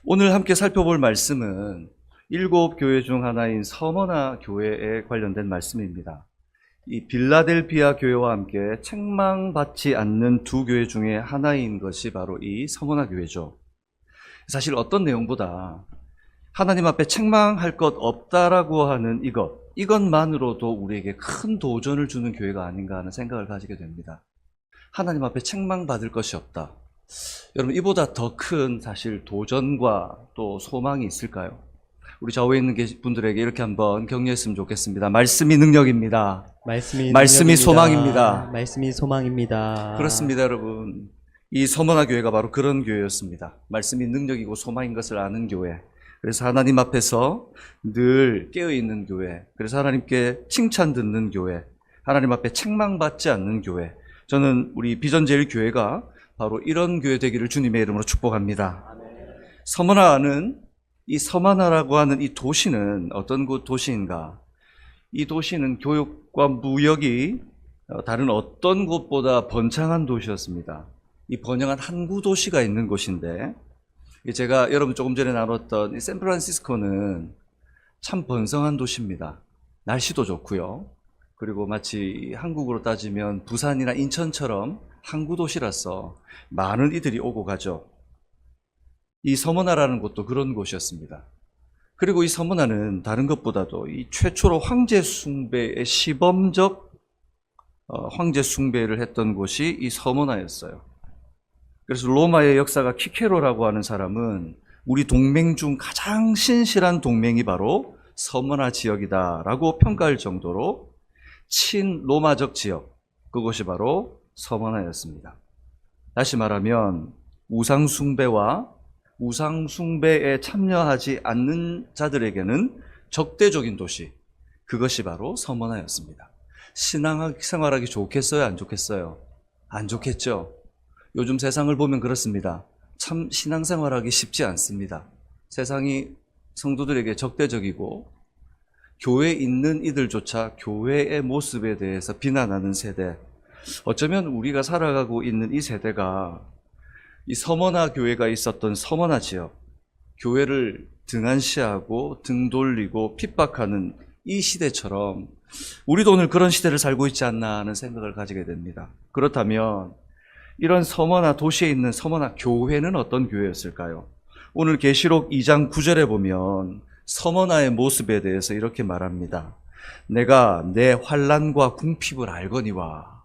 오늘 함께 살펴볼 말씀은 일곱 교회 중 하나인 서머나 교회에 관련된 말씀입니다. 이 빌라델피아 교회와 함께 책망받지 않는 두 교회 중에 하나인 것이 바로 이 서머나 교회죠. 사실 어떤 내용보다 하나님 앞에 책망할 것 없다라고 하는 이것만으로도 우리에게 큰 도전을 주는 교회가 아닌가 하는 생각을 가지게 됩니다. 하나님 앞에 책망받을 것이 없다. 여러분, 이보다 더 큰 사실 도전과 또 소망이 있을까요? 우리 좌우에 있는 분들에게 이렇게 한번 격려했으면 좋겠습니다. 말씀이 능력입니다. 말씀이 소망입니다. 말씀이 소망입니다. 그렇습니다, 여러분. 이 서머나 교회가 바로 그런 교회였습니다. 말씀이 능력이고 소망인 것을 아는 교회. 그래서 하나님 앞에서 늘 깨어있는 교회. 그래서 하나님께 칭찬 듣는 교회. 하나님 앞에 책망받지 않는 교회. 저는 우리 비전제일교회가 바로 이런 교회 되기를 주님의 이름으로 축복합니다. 서머나는 이 서머나라고 하는 이 도시는 어떤 도시인가? 이 도시는 교육과 무역이 다른 어떤 곳보다 번창한 도시였습니다. 이 번영한 항구 도시가 있는 곳인데, 제가 여러분 조금 전에 나눴던 이 샌프란시스코는 참 번성한 도시입니다. 날씨도 좋고요. 그리고 마치 한국으로 따지면 부산이나 인천처럼 항구 도시라서 많은 이들이 오고 가죠. 이 서머나라는 곳도 그런 곳이었습니다. 그리고 이 서머나는 다른 것보다도 이 최초로 황제 숭배의 시범적 황제 숭배를 했던 곳이 이 서머나였어요. 그래서 로마의 역사가 키케로라고 하는 사람은 우리 동맹 중 가장 신실한 동맹이 바로 서머나 지역이다라고 평가할 정도로 친로마적 지역, 그곳이 바로 서머나였습니다. 다시 말하면 우상숭배와 우상숭배에 참여하지 않는 자들에게는 적대적인 도시, 그것이 바로 서머나였습니다. 신앙생활하기 좋겠어요? 안 좋겠어요? 안 좋겠죠? 요즘 세상을 보면 그렇습니다. 참 신앙생활하기 쉽지 않습니다. 세상이 성도들에게 적대적이고 교회에 있는 이들조차 교회의 모습에 대해서 비난하는 세대. 어쩌면 우리가 살아가고 있는 이 세대가 이 서머나 교회가 있었던 서머나 지역, 교회를 등한시하고 등 돌리고 핍박하는 이 시대처럼 우리도 오늘 그런 시대를 살고 있지 않나 하는 생각을 가지게 됩니다. 그렇다면 이런 서머나 도시에 있는 서머나 교회는 어떤 교회였을까요? 오늘 계시록 2장 9절에 보면 서머나의 모습에 대해서 이렇게 말합니다. 내가 내 환난과 궁핍을 알거니와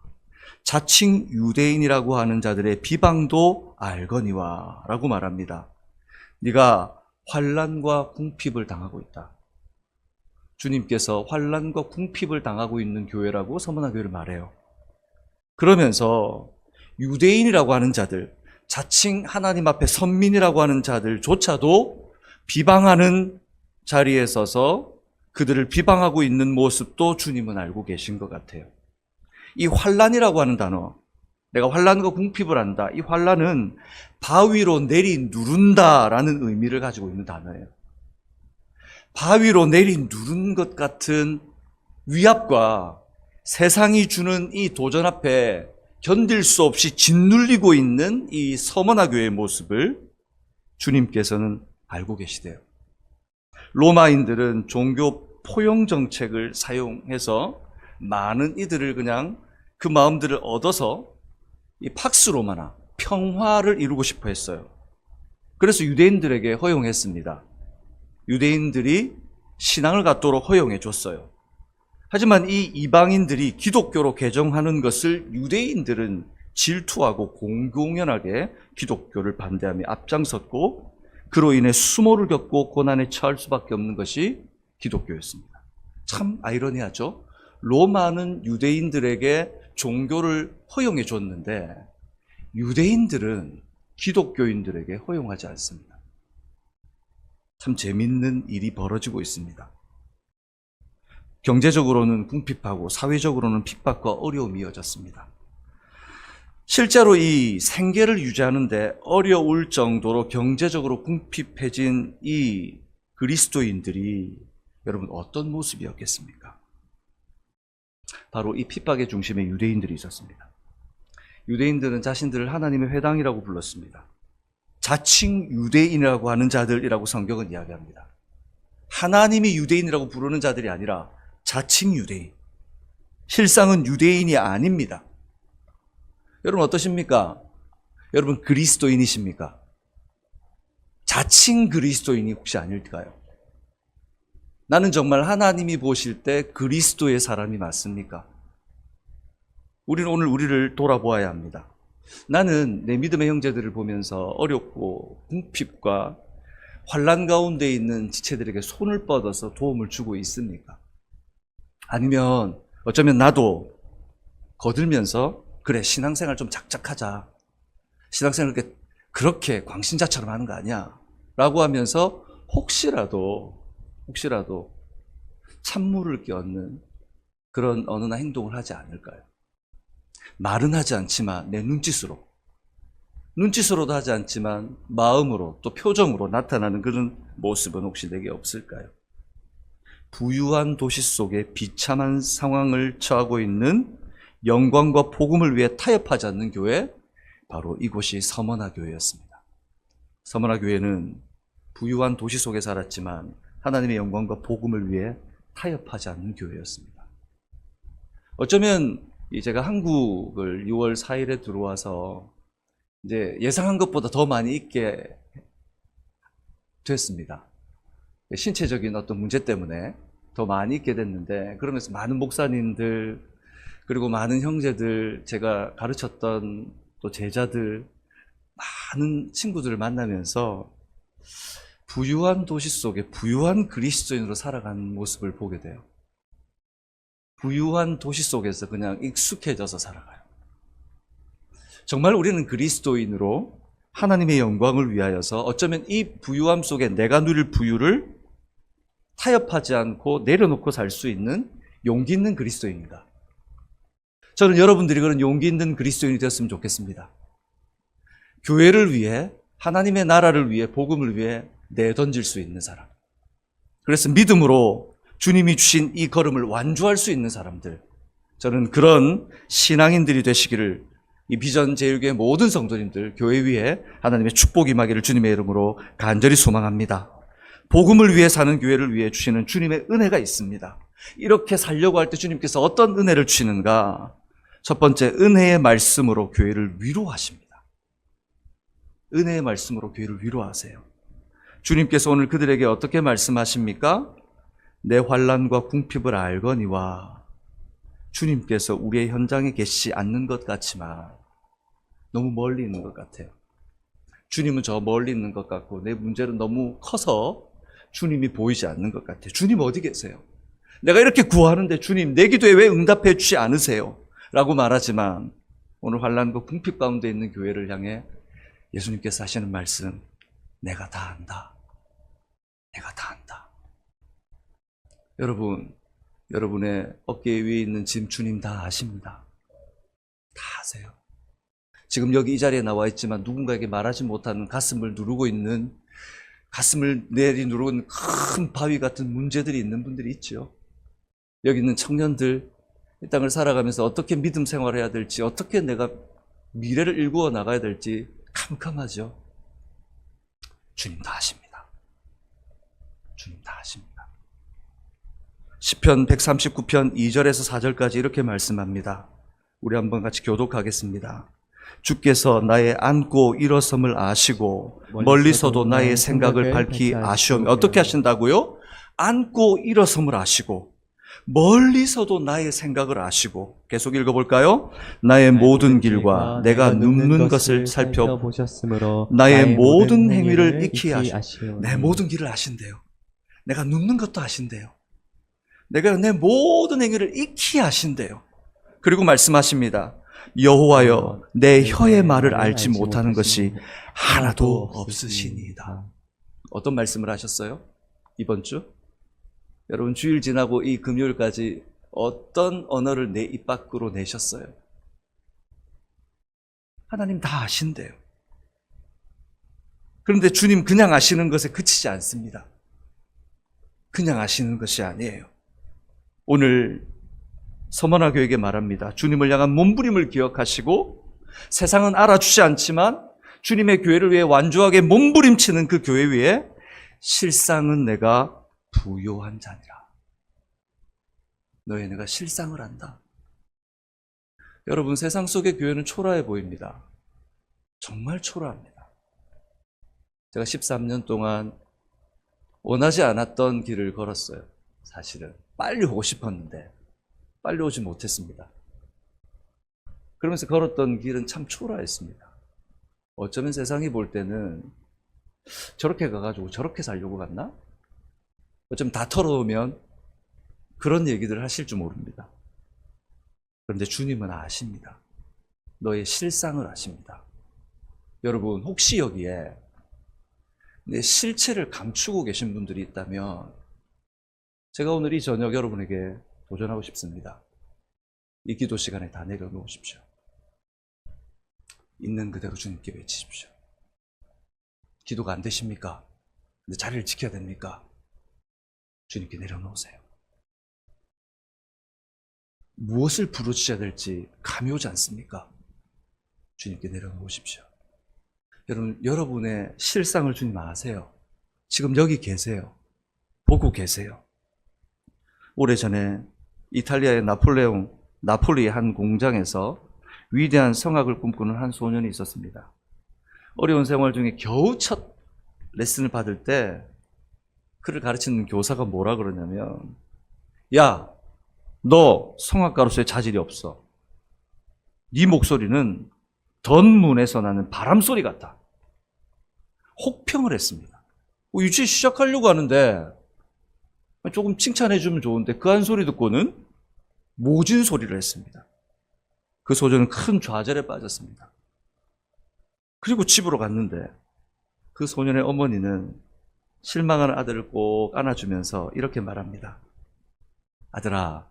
자칭 유대인이라고 하는 자들의 비방도 알거니와 라고 말합니다. 네가 환난과 궁핍을 당하고 있다. 주님께서 환난과 궁핍을 당하고 있는 교회라고 서머나 교회를 말해요. 그러면서 유대인이라고 하는 자들, 자칭 하나님 앞에 선민이라고 하는 자들조차도 비방하는 자리에 서서 그들을 비방하고 있는 모습도 주님은 알고 계신 것 같아요. 이 환난이라고 하는 단어, 내가 환난과 궁핍을 안다. 이 환난은 바위로 내리 누른다라는 의미를 가지고 있는 단어예요. 바위로 내리 누른 것 같은 위압과 세상이 주는 이 도전 앞에 견딜 수 없이 짓눌리고 있는 이 서머나 교회의 모습을 주님께서는 알고 계시대요. 로마인들은 종교 포용 정책을 사용해서 많은 이들을 그냥 그 마음들을 얻어서 이 팍스 로마나 평화를 이루고 싶어 했어요. 그래서 유대인들에게 허용했습니다. 유대인들이 신앙을 갖도록 허용해 줬어요. 하지만 이 이방인들이 기독교로 개종하는 것을 유대인들은 질투하고 공공연하게 기독교를 반대하며 앞장섰고 그로 인해 수모를 겪고 고난에 처할 수밖에 없는 것이 기독교였습니다. 참 아이러니하죠? 로마는 유대인들에게 종교를 허용해 줬는데 유대인들은 기독교인들에게 허용하지 않습니다. 참 재밌는 일이 벌어지고 있습니다. 경제적으로는 궁핍하고 사회적으로는 핍박과 어려움이 이어졌습니다. 실제로 이 생계를 유지하는데 어려울 정도로 경제적으로 궁핍해진 이 그리스도인들이 여러분 어떤 모습이었겠습니까? 바로 이 핍박의 중심에 유대인들이 있었습니다. 유대인들은 자신들을 하나님의 회당이라고 불렀습니다. 자칭 유대인이라고 하는 자들이라고 성경은 이야기합니다. 하나님이 유대인이라고 부르는 자들이 아니라 자칭 유대인. 실상은 유대인이 아닙니다. 여러분 어떠십니까? 여러분 그리스도인이십니까? 자칭 그리스도인이 혹시 아닐까요? 나는 정말 하나님이 보실 때 그리스도의 사람이 맞습니까? 우리는 오늘 우리를 돌아보아야 합니다. 나는 내 믿음의 형제들을 보면서 어렵고 궁핍과 환난 가운데 있는 지체들에게 손을 뻗어서 도움을 주고 있습니까? 아니면 어쩌면 나도 거들면서 그래 신앙생활 좀 작작하자. 신앙생활 그렇게 광신자처럼 하는 거 아니야. 라고 하면서 혹시라도 찬물을 끼얹는 그런 어느 행동을 하지 않을까요? 말은 하지 않지만 내 눈짓으로도 하지 않지만 마음으로 또 표정으로 나타나는 그런 모습은 혹시 내게 없을까요? 부유한 도시 속에 비참한 상황을 처하고 있는 영광과 복음을 위해 타협하지 않는 교회, 바로 이곳이 서머나 교회였습니다. 서머나 교회는 부유한 도시 속에 살았지만 하나님의 영광과 복음을 위해 타협하지 않는 교회였습니다. 어쩌면 제가 한국을 6월 4일에 들어와서 이제 예상한 것보다 더 많이 있게 됐습니다. 신체적인 어떤 문제 때문에 더 많이 있게 됐는데, 그러면서 많은 목사님들 그리고 많은 형제들, 제가 가르쳤던 또 제자들, 많은 친구들을 만나면서 부유한 도시 속에 부유한 그리스도인으로 살아가는 모습을 보게 돼요. 부유한 도시 속에서 그냥 익숙해져서 살아가요. 정말 우리는 그리스도인으로 하나님의 영광을 위하여서 어쩌면 이 부유함 속에 내가 누릴 부유를 타협하지 않고 내려놓고 살 수 있는 용기 있는 그리스도인입니다. 저는 여러분들이 그런 용기 있는 그리스도인이 되었으면 좋겠습니다. 교회를 위해, 하나님의 나라를 위해, 복음을 위해 내던질 수 있는 사람. 그래서 믿음으로 주님이 주신 이 걸음을 완주할 수 있는 사람들, 저는 그런 신앙인들이 되시기를 이 비전 제일교회 모든 성도님들, 교회 위에 하나님의 축복이 임하기를 주님의 이름으로 간절히 소망합니다. 복음을 위해 사는 교회를 위해 주시는 주님의 은혜가 있습니다. 이렇게 살려고 할 때 주님께서 어떤 은혜를 주시는가? 첫 번째, 은혜의 말씀으로 교회를 위로하십니다. 은혜의 말씀으로 교회를 위로하세요. 주님께서 오늘 그들에게 어떻게 말씀하십니까? 내 환난과 궁핍을 알거니와. 주님께서 우리의 현장에 계시지 않는 것 같지만 너무 멀리 있는 것 같아요. 주님은 저 멀리 있는 것 같고 내 문제는 너무 커서 주님이 보이지 않는 것 같아요. 주님 어디 계세요? 내가 이렇게 구하는데 주님 내 기도에 왜 응답해 주지 않으세요? 라고 말하지만 오늘 환난과 궁핍 가운데 있는 교회를 향해 예수님께서 하시는 말씀, 내가 다 안다. 내가 다 안다. 여러분, 여러분의 어깨 위에 있는 짐 주님 다 아십니다. 다 아세요. 지금 여기 이 자리에 나와 있지만 누군가에게 말하지 못하는 가슴을 누르고 있는, 가슴을 내리누르고 있는 큰 바위 같은 문제들이 있는 분들이 있죠. 여기 있는 청년들, 이 땅을 살아가면서 어떻게 믿음 생활을 해야 될지, 어떻게 내가 미래를 일구어 나가야 될지 캄캄하죠. 주님 다 아십니다. 주님 다 아십니다. 시편 139편 2절에서 4절까지 이렇게 말씀합니다. 우리 한번 같이 교독하겠습니다. 주께서 나의 앉고 일어섬을 아시고 멀리서도 나의 생각을 밝히 아시오며. 어떻게 하신다고요? 앉고 일어섬을 아시고 멀리서도 나의 생각을 아시고. 계속 읽어볼까요? 나의 모든 길과 내가 눕는 것을 살펴보셨으므로 나의 모든 행위를 익히 아시오. 내 모든 길을 아신대요. 내가 눕는 것도 아신대요. 내가 내 모든 행위를 익히 아신대요. 그리고 말씀하십니다. 여호와여, 내 혀의 말을 알지 못하는 것이 하나도 없으시니이다. 어떤 말씀을 하셨어요? 이번 주? 여러분 주일 지나고 이 금요일까지 어떤 언어를 내 입 밖으로 내셨어요? 하나님 다 아신대요. 그런데 주님 그냥 아시는 것에 그치지 않습니다. 그냥 아시는 것이 아니에요. 오늘 서머나 교회에게 말합니다. 주님을 향한 몸부림을 기억하시고 세상은 알아주지 않지만 주님의 교회를 위해 완주하게 몸부림치는 그 교회 위에 실상은 내가 부요한 자니라. 너희 내가 실상을 안다. 여러분, 세상 속의 교회는 초라해 보입니다. 정말 초라합니다. 제가 13년 동안 원하지 않았던 길을 걸었어요. 사실은 빨리 오고 싶었는데 빨리 오지 못했습니다. 그러면서 걸었던 길은 참 초라했습니다. 어쩌면 세상이 볼 때는 저렇게 가가지고 저렇게 살려고 갔나? 어쩌면 다 털어오면 그런 얘기들을 하실 줄 모릅니다. 그런데 주님은 아십니다. 너의 실상을 아십니다. 여러분, 혹시 여기에 내 실체를 감추고 계신 분들이 있다면 제가 오늘 이 저녁 여러분에게 도전하고 싶습니다. 이 기도 시간에 다 내려놓으십시오. 있는 그대로 주님께 외치십시오. 기도가 안 되십니까? 근데 자리를 지켜야 됩니까? 주님께 내려놓으세요. 무엇을 부르셔야 될지 감이 오지 않습니까? 주님께 내려놓으십시오. 여러분, 여러분의 실상을 주님 아세요. 지금 여기 계세요. 보고 계세요. 오래전에 이탈리아의 나폴리의 한 공장에서 위대한 성악을 꿈꾸는 한 소년이 있었습니다. 어려운 생활 중에 겨우 첫 레슨을 받을 때 그를 가르치는 교사가 뭐라 그러냐면, 야, 너 성악가로서의 자질이 없어. 네 목소리는 던문에서 나는 바람소리 같다. 혹평을 했습니다. 유치 시작하려고 하는데 조금 칭찬해주면 좋은데 그 한 소리 듣고는 모진 소리를 했습니다. 그 소년은 큰 좌절에 빠졌습니다. 그리고 집으로 갔는데 그 소년의 어머니는 실망하는 아들을 꼭 안아주면서 이렇게 말합니다. 아들아,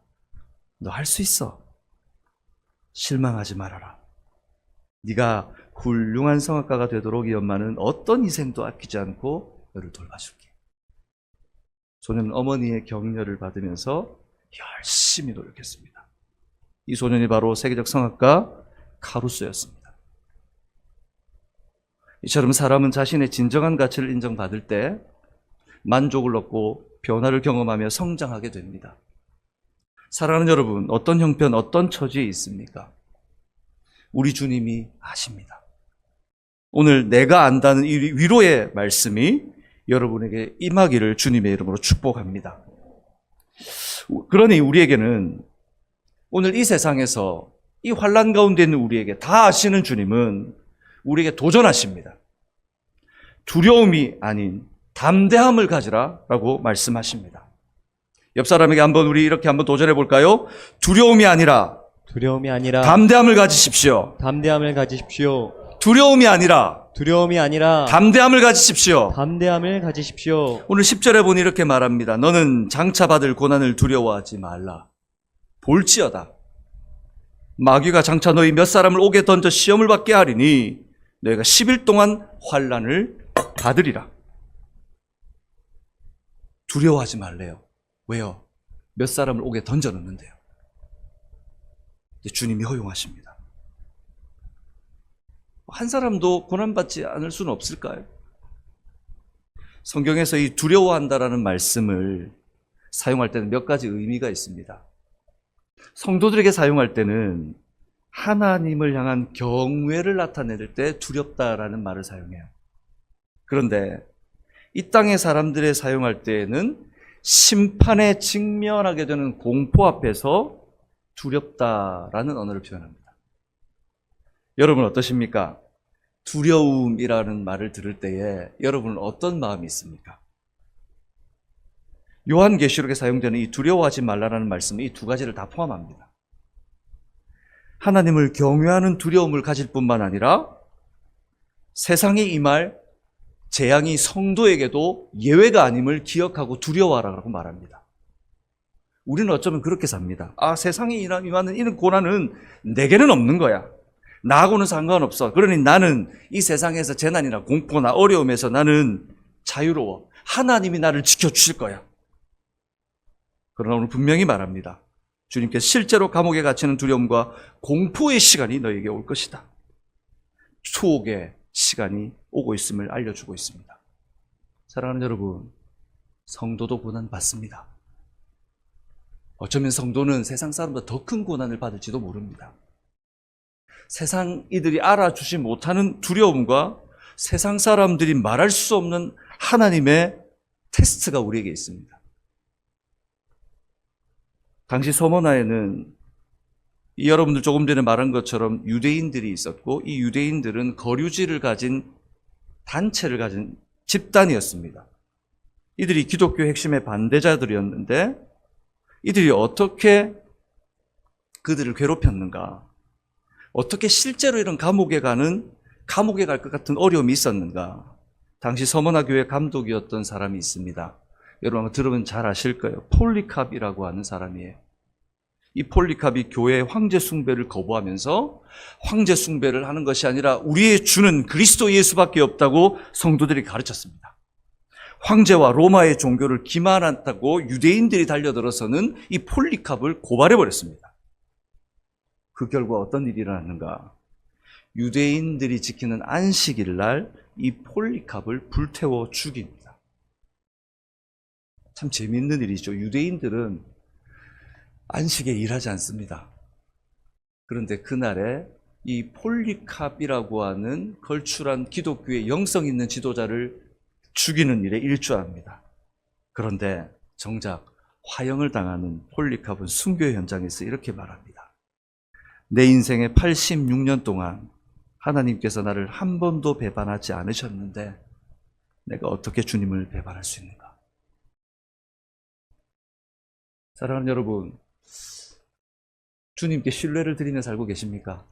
너 할 수 있어. 실망하지 말아라. 네가 훌륭한 성악가가 되도록 이 엄마는 어떤 희생도 아끼지 않고 너를 돌봐줄게. 소년은 어머니의 격려를 받으면서 열심히 노력했습니다. 이 소년이 바로 세계적 성악가 카루소였습니다. 이처럼 사람은 자신의 진정한 가치를 인정받을 때 만족을 얻고 변화를 경험하며 성장하게 됩니다. 사랑하는 여러분, 어떤 형편, 어떤 처지에 있습니까? 우리 주님이 아십니다. 오늘 내가 안다는 이 위로의 말씀이 여러분에게 임하기를 주님의 이름으로 축복합니다. 그러니 우리에게는 오늘 이 세상에서 이 환난 가운데 있는 우리에게 다 아시는 주님은 우리에게 도전하십니다. 두려움이 아닌 담대함을 가지라라고 말씀하십니다. 옆 사람에게 우리 이렇게 한번 도전해 볼까요? 두려움이 아니라 담대함을 가지십시오. 담대함을 가지십시오. 두려움이 아니라 담대함을 가지십시오. 담대함을 가지십시오. 오늘 10절에 보니 이렇게 말합니다. 너는 장차 받을 고난을 두려워하지 말라. 볼지어다. 마귀가 장차 너희 몇 사람을 옥에 던져 시험을 받게 하리니 너희가 10일 동안 환난을 받으리라. 두려워하지 말래요. 왜요? 몇 사람을 옥에 던져 넣는데요. 주님이 허용하십니다. 한 사람도 고난받지 않을 수는 없을까요? 성경에서 이 두려워한다라는 말씀을 사용할 때는 몇 가지 의미가 있습니다. 성도들에게 사용할 때는 하나님을 향한 경외를 나타낼 때 두렵다라는 말을 사용해요. 그런데 이 땅의 사람들의 사용할 때에는 심판에 직면하게 되는 공포 앞에서 두렵다라는 언어를 표현합니다. 여러분 어떠십니까? 두려움이라는 말을 들을 때에 여러분은 어떤 마음이 있습니까? 요한계시록에 사용되는 이 두려워하지 말라라는 말씀은 이 두 가지를 다 포함합니다. 하나님을 경외하는 두려움을 가질 뿐만 아니라 세상에 임할 재앙이 성도에게도 예외가 아님을 기억하고 두려워하라고 말합니다. 우리는 어쩌면 그렇게 삽니다. 세상에 임하는 이런 고난은 내게는 없는 거야. 나하고는 상관없어. 그러니 나는 이 세상에서 재난이나 공포나 어려움에서 나는 자유로워. 하나님이 나를 지켜주실 거야. 그러나 오늘 분명히 말합니다. 주님께서 실제로 감옥에 갇히는 두려움과 공포의 시간이 너에게 올 것이다. 추옥에 시간이 오고 있음을 알려주고 있습니다. 사랑하는 여러분, 성도도 고난 받습니다. 어쩌면 성도는 세상 사람보다 더 큰 고난을 받을지도 모릅니다. 세상 이들이 알아주지 못하는 두려움과 세상 사람들이 말할 수 없는 하나님의 테스트가 우리에게 있습니다. 당시 서머나에는 여러분들 조금 전에 말한 것처럼 유대인들이 있었고, 이 유대인들은 거류지를 가진 단체를 가진 집단이었습니다. 이들이 기독교 핵심의 반대자들이었는데 이들이 어떻게 그들을 괴롭혔는가, 어떻게 실제로 이런 감옥에 갈 것 같은 어려움이 있었는가. 당시 서머나 교회 감독이었던 사람이 있습니다. 여러분 들으면 잘 아실 거예요. 폴리캅이라고 하는 사람이에요. 이 폴리캅이 교회의 황제 숭배를 거부하면서 황제 숭배를 하는 것이 아니라 우리의 주는 그리스도 예수밖에 없다고 성도들이 가르쳤습니다. 황제와 로마의 종교를 기만한다고 유대인들이 달려들어서는 이 폴리캅을 고발해버렸습니다. 그 결과 어떤 일이 일어났는가? 유대인들이 지키는 안식일 날 이 폴리캅을 불태워 죽입니다. 참 재미있는 일이죠. 유대인들은 안식에 일하지 않습니다. 그런데 그날에 이 폴리캅이라고 하는 걸출한 기독교의 영성 있는 지도자를 죽이는 일에 일조합니다. 그런데 정작 화형을 당하는 폴리캅은 순교 현장에서 이렇게 말합니다. 내 인생의 86년 동안 하나님께서 나를 한 번도 배반하지 않으셨는데 내가 어떻게 주님을 배반할 수 있는가? 사랑하는 여러분, 주님께 신뢰를 드리며 살고 계십니까?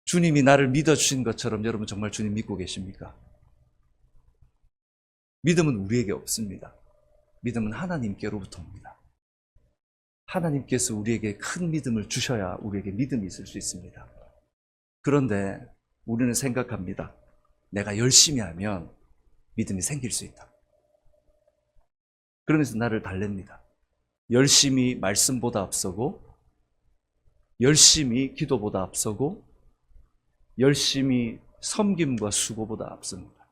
주님이 나를 믿어주신 것처럼 여러분 정말 주님 믿고 계십니까? 믿음은 우리에게 없습니다. 믿음은 하나님께로부터 옵니다. 하나님께서 우리에게 큰 믿음을 주셔야 우리에게 믿음이 있을 수 있습니다. 그런데 우리는 생각합니다. 내가 열심히 하면 믿음이 생길 수 있다. 그러면서 나를 달랩니다. 열심히 말씀보다 앞서고, 열심히 기도보다 앞서고, 열심히 섬김과 수고보다 앞섭니다.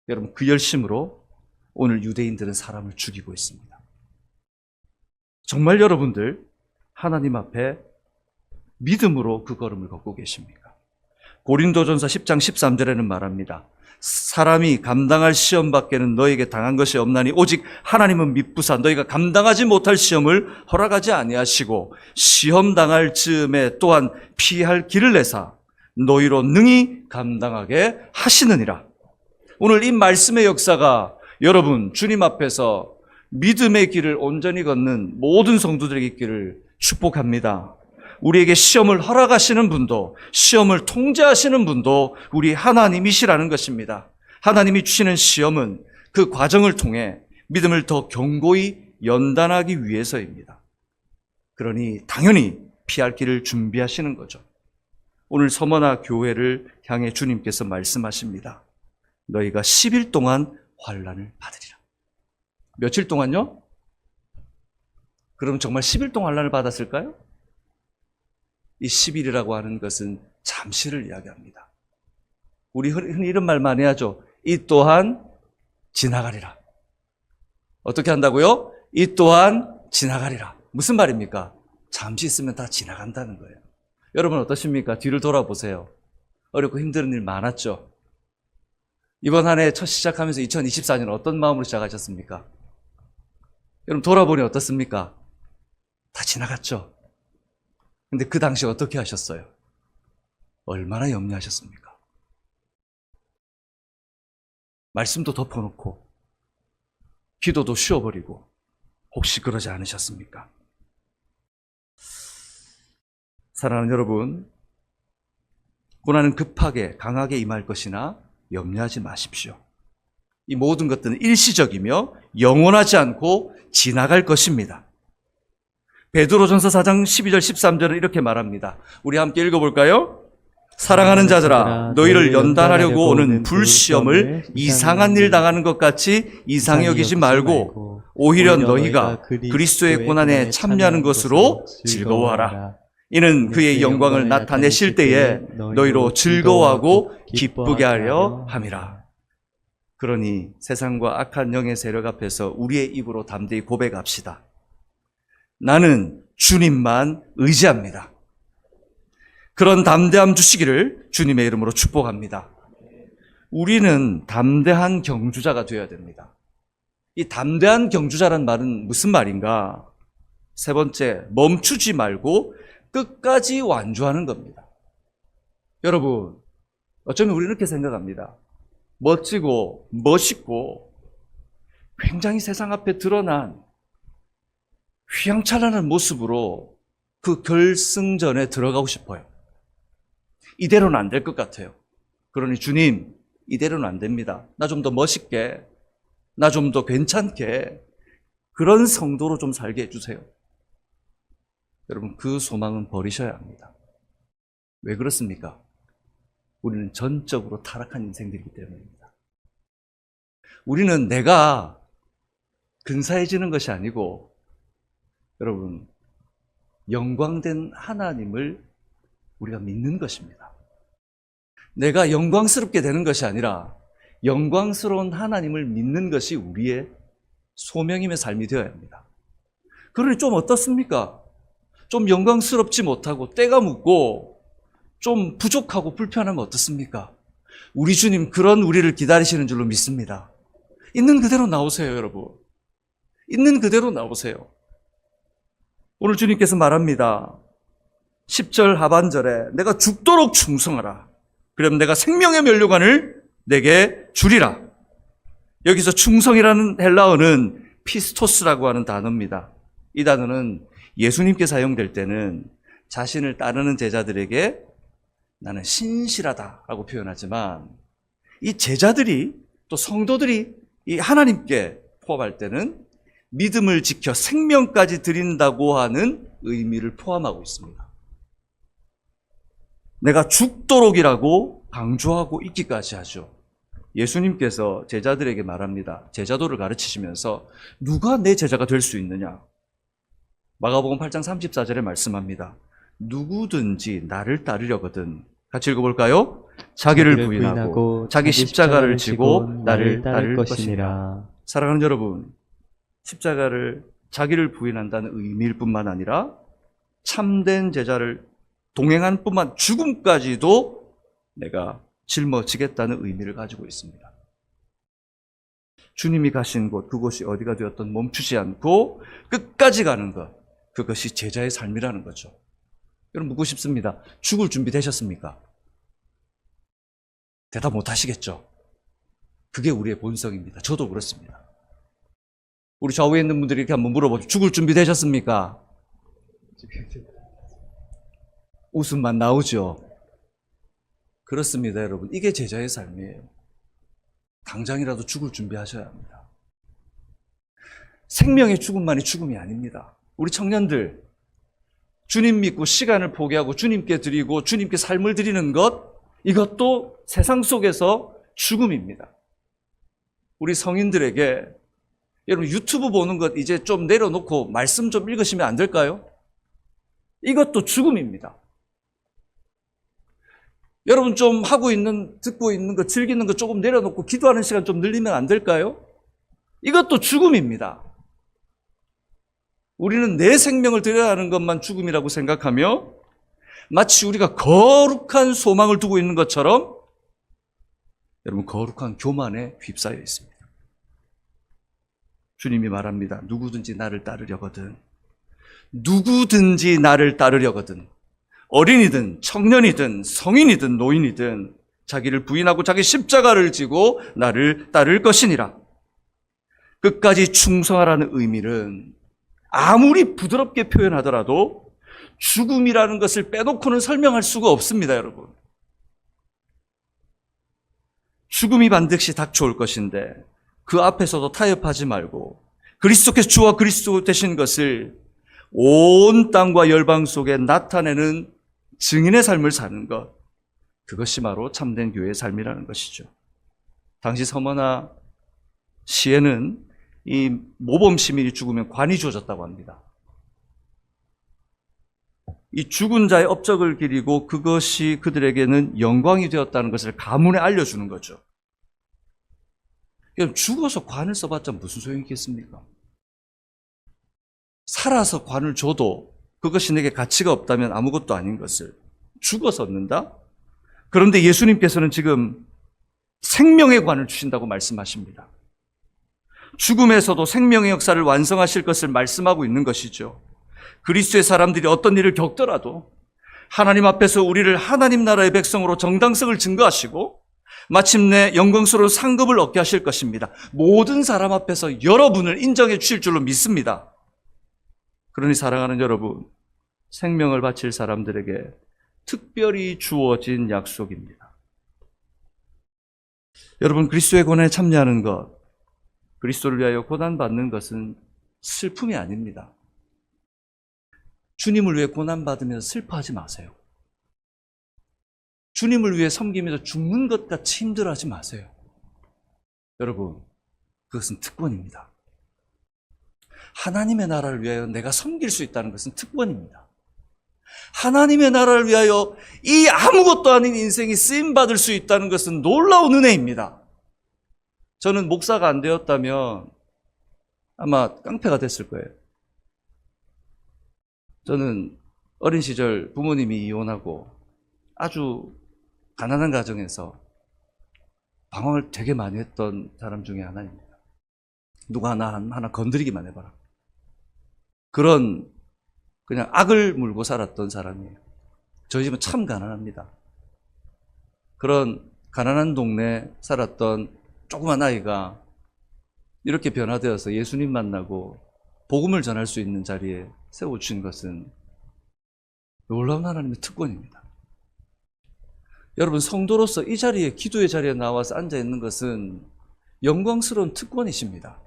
여러분, 그 열심으로 오늘 유대인들은 사람을 죽이고 있습니다. 정말 여러분들 하나님 앞에 믿음으로 그 걸음을 걷고 계십니까? 고린도전서 10장 13절에는 말합니다. 사람이 감당할 시험 밖에는 너에게 당한 것이 없나니 오직 하나님은 미쁘사 너희가 감당하지 못할 시험을 허락하지 아니하시고 시험 당할 즈음에 또한 피할 길을 내사 너희로 능히 감당하게 하시느니라. 오늘 이 말씀의 역사가 여러분 주님 앞에서 믿음의 길을 온전히 걷는 모든 성도들에게 있기를 축복합니다. 우리에게 시험을 허락하시는 분도 시험을 통제하시는 분도 우리 하나님이시라는 것입니다. 하나님이 주시는 시험은 그 과정을 통해 믿음을 더 견고히 연단하기 위해서입니다. 그러니 당연히 피할 길을 준비하시는 거죠. 오늘 서머나 교회를 향해 주님께서 말씀하십니다. 너희가 10일 동안 환난을 받으리라. 며칠 동안요? 그럼 정말 10일 동안 환난을 받았을까요? 이 10일이라고 하는 것은 잠시를 이야기합니다. 우리 흔히 이런 말 많이 하죠. 이 또한 지나가리라. 어떻게 한다고요? 이 또한 지나가리라. 무슨 말입니까? 잠시 있으면 다 지나간다는 거예요. 여러분 어떠십니까? 뒤를 돌아보세요. 어렵고 힘든 일 많았죠? 이번 한 해 첫 시작하면서 2024년 어떤 마음으로 시작하셨습니까? 여러분 돌아보니 어떻습니까? 다 지나갔죠? 근데 그 당시 어떻게 하셨어요? 얼마나 염려하셨습니까? 말씀도 덮어놓고 기도도 쉬어버리고 혹시 그러지 않으셨습니까? 사랑하는 여러분, 고난은 급하게 강하게 임할 것이나 염려하지 마십시오. 이 모든 것들은 일시적이며 영원하지 않고 지나갈 것입니다. 베드로전서 4장 12절 13절은 이렇게 말합니다. 우리 함께 읽어볼까요? 사랑하는 자들아 너희를 연단하려고 오는 불시험을 이상한 일 당하는 것 같이 이상히 여기지 말고 오히려 너희가 그리스도의 고난에 참여하는 것으로 즐거워하라. 이는 그의 영광을 나타내실 때에 너희로 즐거워하고 기쁘게 하려 함이라. 그러니 세상과 악한 영의 세력 앞에서 우리의 입으로 담대히 고백합시다. 나는 주님만 의지합니다. 그런 담대함 주시기를 주님의 이름으로 축복합니다. 우리는 담대한 경주자가 되어야 됩니다. 이 담대한 경주자란 말은 무슨 말인가? 세 번째, 멈추지 말고 끝까지 완주하는 겁니다. 여러분, 어쩌면 우리는 이렇게 생각합니다. 멋지고 멋있고 굉장히 세상 앞에 드러난 휘황찬란한 모습으로 그 결승전에 들어가고 싶어요. 이대로는 안 될 것 같아요. 그러니 주님, 이대로는 안 됩니다. 나 좀 더 멋있게, 나 좀 더 괜찮게 그런 성도로 좀 살게 해주세요. 여러분, 그 소망은 버리셔야 합니다. 왜 그렇습니까? 우리는 전적으로 타락한 인생들이기 때문입니다. 우리는 내가 근사해지는 것이 아니고, 여러분, 영광된 하나님을 우리가 믿는 것입니다. 내가 영광스럽게 되는 것이 아니라 영광스러운 하나님을 믿는 것이 우리의 소명임의 삶이 되어야 합니다. 그러니 좀 어떻습니까? 좀 영광스럽지 못하고 때가 묻고 좀 부족하고 불편하면 어떻습니까? 우리 주님 그런 우리를 기다리시는 줄로 믿습니다. 있는 그대로 나오세요, 여러분. 있는 그대로 나오세요. 오늘 주님께서 말합니다. 10절 하반절에 내가 죽도록 충성하라. 그럼 내가 생명의 면류관을 내게 주리라. 여기서 충성이라는 헬라어는 피스토스라고 하는 단어입니다. 이 단어는 예수님께 사용될 때는 자신을 따르는 제자들에게 나는 신실하다라고 표현하지만 이 제자들이 또 성도들이 이 하나님께 포함할 때는 믿음을 지켜 생명까지 드린다고 하는 의미를 포함하고 있습니다. 내가 죽도록이라고 강조하고 있기까지 하죠. 예수님께서 제자들에게 말합니다. 제자도를 가르치시면서 누가 내 제자가 될 수 있느냐? 마가복음 8장 34절에 말씀합니다. 누구든지 나를 따르려거든. 같이 읽어볼까요? 자기를 부인하고 자기 십자가를 지고 나를 따를 것이니라. 사랑하는 여러분, 십자가를 자기를 부인한다는 의미일 뿐만 아니라 참된 제자를 동행한 뿐만 죽음까지도 내가 짊어지겠다는 의미를 가지고 있습니다. 주님이 가신 곳, 그곳이 어디가 되었든 멈추지 않고 끝까지 가는 것, 그것이 제자의 삶이라는 거죠. 여러분 묻고 싶습니다. 죽을 준비 되셨습니까? 대답 못 하시겠죠? 그게 우리의 본성입니다. 저도 그렇습니다. 우리 좌우에 있는 분들이 이렇게 한번 물어보죠. 죽을 준비 되셨습니까? 웃음만 나오죠. 그렇습니다, 여러분. 이게 제자의 삶이에요. 당장이라도 죽을 준비하셔야 합니다. 생명의 죽음만이 죽음이 아닙니다. 우리 청년들, 주님 믿고 시간을 포기하고 주님께 드리고 주님께 삶을 드리는 것, 이것도 세상 속에서 죽음입니다. 우리 성인들에게 여러분 유튜브 보는 것 이제 좀 내려놓고 말씀 좀 읽으시면 안 될까요? 이것도 죽음입니다. 여러분 좀 하고 있는, 듣고 있는 것, 즐기는 것 조금 내려놓고 기도하는 시간 좀 늘리면 안 될까요? 이것도 죽음입니다. 우리는 내 생명을 드려야 하는 것만 죽음이라고 생각하며 마치 우리가 거룩한 소망을 두고 있는 것처럼 여러분 거룩한 교만에 휩싸여 있습니다. 주님이 말합니다. 누구든지 나를 따르려거든. 누구든지 나를 따르려거든. 어린이든 청년이든 성인이든 노인이든 자기를 부인하고 자기 십자가를 지고 나를 따를 것이니라. 끝까지 충성하라는 의미는 아무리 부드럽게 표현하더라도 죽음이라는 것을 빼놓고는 설명할 수가 없습니다, 여러분. 죽음이 반드시 닥쳐올 것인데 그 앞에서도 타협하지 말고 그리스도께서 주와 그리스도 되신 것을 온 땅과 열방 속에 나타내는 증인의 삶을 사는 것, 그것이 바로 참된 교회의 삶이라는 것이죠. 당시 서머나 시에는 이 모범 시민이 죽으면 관이 주어졌다고 합니다. 이 죽은 자의 업적을 기리고 그것이 그들에게는 영광이 되었다는 것을 가문에 알려주는 거죠. 여러분, 죽어서 관을 써봤자 무슨 소용이 있겠습니까? 살아서 관을 줘도 그것이 내게 가치가 없다면 아무것도 아닌 것을 죽어서 얻는다? 그런데 예수님께서는 지금 생명의 관을 주신다고 말씀하십니다. 죽음에서도 생명의 역사를 완성하실 것을 말씀하고 있는 것이죠. 그리스도의 사람들이 어떤 일을 겪더라도 하나님 앞에서 우리를 하나님 나라의 백성으로 정당성을 증거하시고 마침내 영광스러운 상급을 얻게 하실 것입니다. 모든 사람 앞에서 여러분을 인정해 주실 줄로 믿습니다. 그러니 사랑하는 여러분, 생명을 바칠 사람들에게 특별히 주어진 약속입니다. 여러분, 그리스도의 고난에 참여하는 것, 그리스도를 위하여 고난받는 것은 슬픔이 아닙니다. 주님을 위해 고난받으면서 슬퍼하지 마세요. 주님을 위해 섬기면서 죽는 것 같이 힘들어하지 마세요. 여러분, 그것은 특권입니다. 하나님의 나라를 위하여 내가 섬길 수 있다는 것은 특권입니다. 하나님의 나라를 위하여 이 아무것도 아닌 인생이 쓰임받을 수 있다는 것은 놀라운 은혜입니다. 저는 목사가 안 되었다면 아마 깡패가 됐을 거예요. 저는 어린 시절 부모님이 이혼하고 아주 가난한 가정에서 방황을 되게 많이 했던 사람 중에 하나입니다. 누가 하나 건드리기만 해봐라. 그런 그냥 악을 물고 살았던 사람이에요. 저희 집은 참 가난합니다. 그런 가난한 동네에 살았던 조그만 아이가 이렇게 변화되어서 예수님 만나고 복음을 전할 수 있는 자리에 세워주신 것은 놀라운 하나님의 특권입니다. 여러분, 성도로서 이 자리에, 기도의 자리에 나와서 앉아있는 것은 영광스러운 특권이십니다.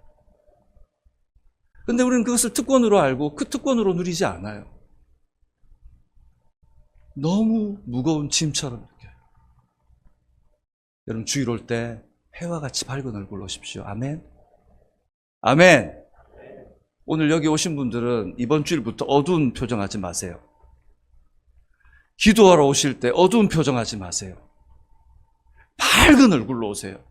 근데 우리는 그것을 특권으로 알고 그 특권으로 누리지 않아요. 너무 무거운 짐처럼 느껴요. 여러분, 주일 올 때 해와 같이 밝은 얼굴로 오십시오. 아멘. 아멘. 오늘 여기 오신 분들은 이번 주일부터 어두운 표정하지 마세요. 기도하러 오실 때 어두운 표정하지 마세요. 밝은 얼굴로 오세요.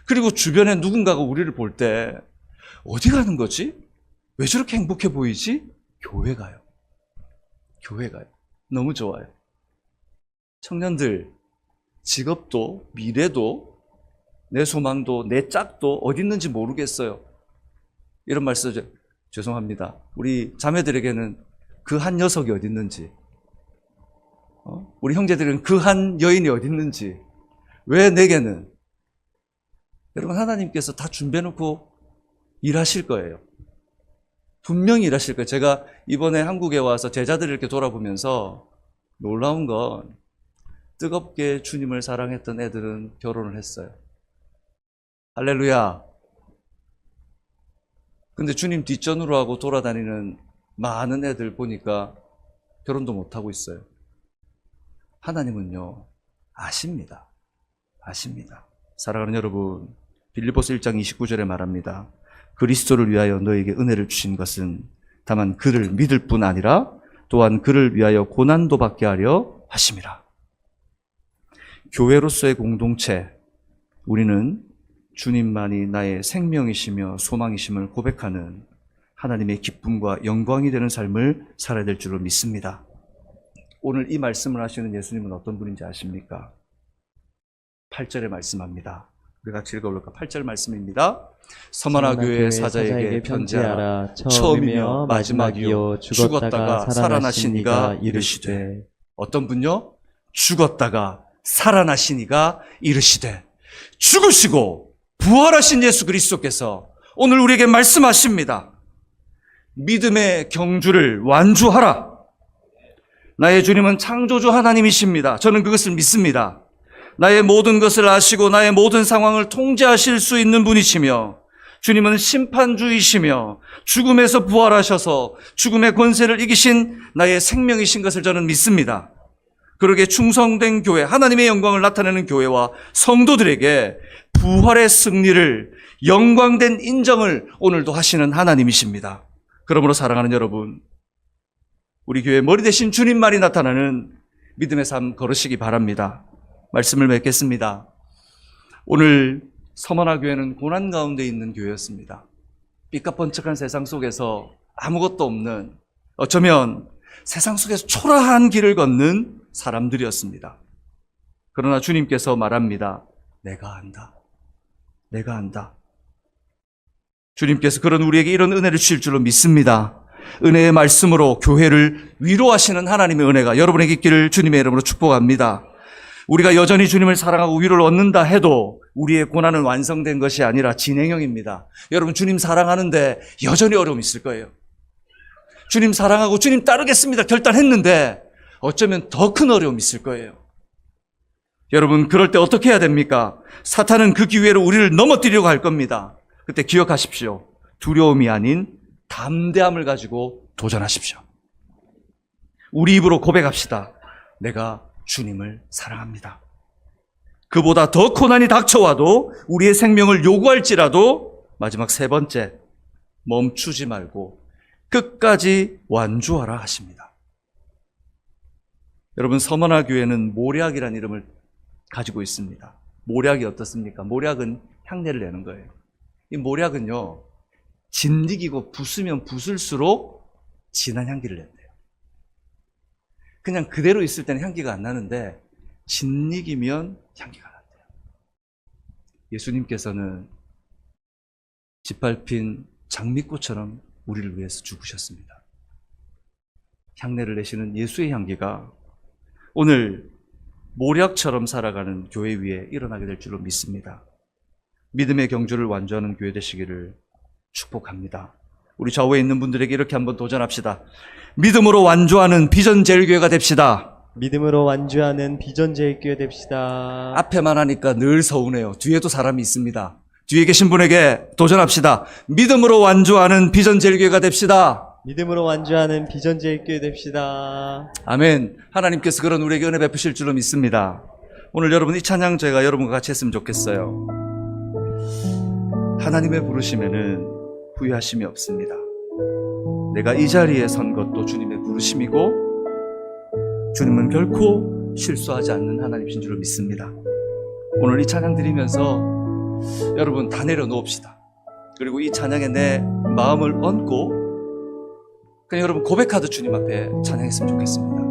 그리고 주변에 누군가가 우리를 볼 때 어디 가는 거지? 왜 저렇게 행복해 보이지? 교회 가요. 교회 가요. 너무 좋아요. 청년들, 직업도 미래도 내 소망도 내 짝도 어디 있는지 모르겠어요. 이런 말씀 죄송합니다. 우리 자매들에게는 그 한 녀석이 어디 있는지, 우리 형제들은 그 한 여인이 어디 있는지, 왜 내게는? 여러분, 하나님께서 다 준비해놓고 일하실 거예요. 분명히 일하실 거예요. 제가 이번에 한국에 와서 제자들을 이렇게 돌아보면서 놀라운 건 뜨겁게 주님을 사랑했던 애들은 결혼을 했어요. 할렐루야. 근데 주님 뒷전으로 하고 돌아다니는 많은 애들 보니까 결혼도 못하고 있어요. 하나님은요, 아십니다. 아십니다. 사랑하는 여러분, 빌립보서 1장 29절에 말합니다. 그리스도를 위하여 너에게 은혜를 주신 것은 다만 그를 믿을 뿐 아니라 또한 그를 위하여 고난도 받게 하려 하심이라. 교회로서의 공동체, 우리는 주님만이 나의 생명이시며 소망이심을 고백하는 하나님의 기쁨과 영광이 되는 삶을 살아야 될 줄로 믿습니다. 오늘 이 말씀을 하시는 예수님은 어떤 분인지 아십니까? 8절에 말씀합니다. 우리 같이 읽어볼까? 8절 말씀입니다. 서머나 교회 사자에게 편지하라. 처음이며 마지막이요 죽었다가 살아나신 이가 이르시되. 어떤 분요? 죽었다가 살아나신 이가 이르시되. 죽으시고 부활하신 예수 그리스도께서 오늘 우리에게 말씀하십니다. 믿음의 경주를 완주하라. 나의 주님은 창조주 하나님이십니다. 저는 그것을 믿습니다. 나의 모든 것을 아시고 나의 모든 상황을 통제하실 수 있는 분이시며, 주님은 심판주이시며 죽음에서 부활하셔서 죽음의 권세를 이기신 나의 생명이신 것을 저는 믿습니다. 그러기에 충성된 교회, 하나님의 영광을 나타내는 교회와 성도들에게 부활의 승리를, 영광된 인정을 오늘도 하시는 하나님이십니다. 그러므로 사랑하는 여러분, 우리 교회 머리 대신 주님만이 나타나는 믿음의 삶 걸으시기 바랍니다. 말씀을 맺겠습니다. 오늘 서머나 교회는 고난 가운데 있는 교회였습니다. 삐까뻔쩍한 세상 속에서 아무것도 없는, 어쩌면 세상 속에서 초라한 길을 걷는 사람들이었습니다. 그러나 주님께서 말합니다. 내가 안다. 내가 안다. 주님께서 그런 우리에게 이런 은혜를 주실 줄로 믿습니다. 은혜의 말씀으로 교회를 위로하시는 하나님의 은혜가 여러분에게 있기를 주님의 이름으로 축복합니다. 우리가 여전히 주님을 사랑하고 위로를 얻는다 해도 우리의 고난은 완성된 것이 아니라 진행형입니다. 여러분, 주님 사랑하는데 여전히 어려움이 있을 거예요. 주님 사랑하고 주님 따르겠습니다 결단했는데 어쩌면 더 큰 어려움이 있을 거예요. 여러분, 그럴 때 어떻게 해야 됩니까? 사탄은 그 기회로 우리를 넘어뜨리려고 할 겁니다. 그때 기억하십시오. 두려움이 아닌 담대함을 가지고 도전하십시오. 우리 입으로 고백합시다. 내가 주님을 사랑합니다. 그보다 더 고난이 닥쳐와도 우리의 생명을 요구할지라도 마지막 세 번째, 멈추지 말고 끝까지 완주하라 하십니다. 여러분, 서머나 교회는 모략이라는 이름을 가지고 있습니다. 모략이 어떻습니까? 모략은 향내를 내는 거예요. 이 모략은요, 진득이고 부수면 부술수록 진한 향기를 낸대요. 그냥 그대로 있을 때는 향기가 안 나는데 진익이면 향기가 난대요. 예수님께서는 짓밟힌 장미꽃처럼 우리를 위해서 죽으셨습니다. 향내를 내시는 예수의 향기가 오늘 모략처럼 살아가는 교회 위에 일어나게 될 줄로 믿습니다. 믿음의 경주를 완주하는 교회 되시기를 축복합니다. 우리 좌우에 있는 분들에게 이렇게 한번 도전합시다. 믿음으로 완주하는 비전제일교회가 됩시다. 믿음으로 완주하는 비전제일교회 됩시다. 앞에만 하니까 늘 서운해요. 뒤에도 사람이 있습니다. 뒤에 계신 분에게 도전합시다. 믿음으로 완주하는 비전제일교회가 됩시다. 믿음으로 완주하는 비전제일교회 됩시다. 아멘. 하나님께서 그런 우리에게 은혜 베푸실 줄로 믿습니다. 오늘 여러분, 이 찬양 제가 여러분과 같이 했으면 좋겠어요. 하나님의 부르심에는 후회하심이 없습니다. 내가 이 자리에 선 것도 주님의 부르심이고 주님은 결코 실수하지 않는 하나님이신 줄로 믿습니다. 오늘 이 찬양 드리면서 여러분 다 내려놓읍시다. 그리고 이 찬양에 내 마음을 얹고 그냥 여러분 고백하듯 주님 앞에 찬양했으면 좋겠습니다.